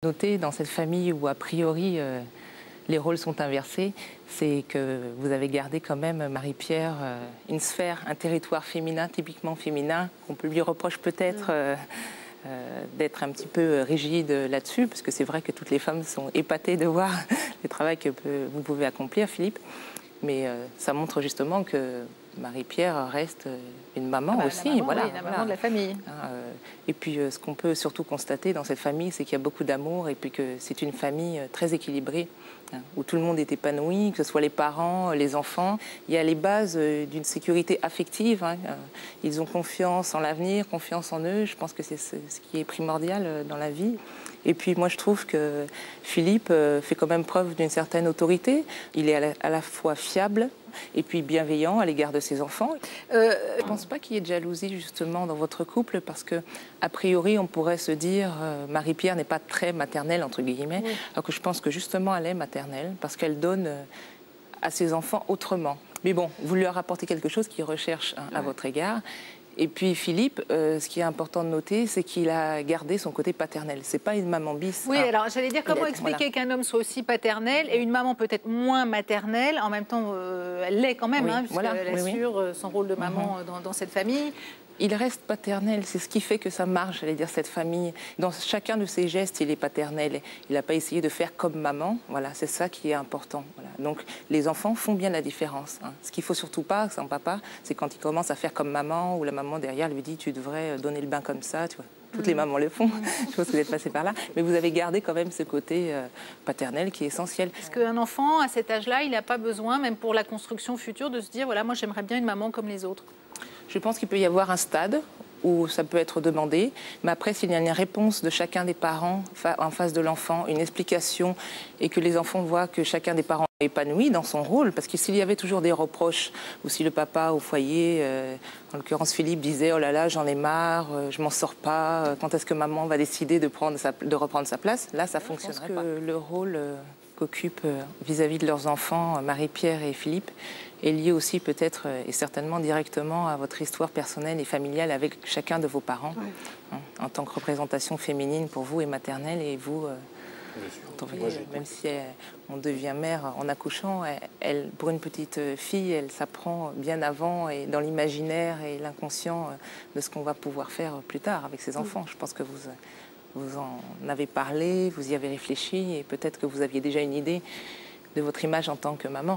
Noter dans cette famille où a priori les rôles sont inversés, c'est que vous avez gardé quand même, Marie-Pierre, une sphère, un territoire féminin, typiquement féminin. On peut lui reproche peut-être d'être un petit peu rigide là-dessus, parce que c'est vrai que toutes les femmes sont épatées de voir le travail que vous pouvez accomplir, Philippe. Mais ça montre justement que Marie-Pierre reste une maman aussi. Maman, voilà, oui, la maman de la famille. Et puis ce qu'on peut surtout constater dans cette famille, c'est qu'il y a beaucoup d'amour et puis que c'est une famille très équilibrée, où tout le monde est épanoui, que ce soit les parents, les enfants. Il y a les bases d'une sécurité affective. Ils ont confiance en l'avenir, confiance en eux. Je pense que c'est ce qui est primordial dans la vie. Et puis moi, je trouve que Philippe fait quand même preuve d'une certaine autorité. Il est à la fois fiable et puis bienveillant à l'égard de ses enfants. Je ne pense pas qu'il y ait de jalousie justement dans votre couple parce que, a priori, on pourrait se dire Marie-Pierre n'est pas très maternelle, entre guillemets, oui. Alors que je pense que justement elle est maternelle parce qu'elle donne à ses enfants autrement. Mais bon, vous leur apportez quelque chose qu'ils recherchent à votre égard. Et puis Philippe, ce qui est important de noter, c'est qu'il a gardé son côté paternel. C'est pas une maman bis. Oui, alors j'allais dire, comment expliquer qu'un homme soit aussi paternel et une maman peut-être moins maternelle, en même temps, elle l'est quand même, oui, puisqu'elle assure son rôle de maman dans cette famille. Il reste paternel, c'est ce qui fait que ça marche, j'allais dire, cette famille. Dans chacun de ses gestes, il est paternel. Il n'a pas essayé de faire comme maman. Voilà, c'est ça qui est important. Voilà. Donc, les enfants font bien la différence. Ce qu'il ne faut surtout pas, son papa, c'est quand il commence à faire comme maman, ou la maman derrière lui dit « tu devrais donner le bain comme ça », tu vois. Toutes les mamans le font, je pense que vous êtes passé par là. Mais vous avez gardé quand même ce côté paternel qui est essentiel. Est-ce qu'un enfant, à cet âge-là, il n'a pas besoin, même pour la construction future, de se dire « voilà, moi j'aimerais bien une maman comme les autres ». Je pense qu'il peut y avoir un stade où ça peut être demandé, mais après, s'il y a une réponse de chacun des parents en face de l'enfant, une explication, et que les enfants voient que chacun des parents est épanoui dans son rôle, parce que s'il y avait toujours des reproches, ou si le papa au foyer, en l'occurrence Philippe, disait « oh là là, j'en ai marre, je m'en sors pas, quand est-ce que maman va décider de reprendre sa place ?» Là, ça fonctionnerait pas. Le rôle qu'occupent vis-à-vis de leurs enfants, Marie-Pierre et Philippe, est lié aussi peut-être et certainement directement à votre histoire personnelle et familiale avec chacun de vos parents, en tant que représentation féminine pour vous et maternelle, et vous, même si on devient mère en accouchant, pour une petite fille, elle s'apprend bien avant et dans l'imaginaire et l'inconscient de ce qu'on va pouvoir faire plus tard avec ses enfants. Je pense que vous en avez parlé, vous y avez réfléchi et peut-être que vous aviez déjà une idée de votre image en tant que maman.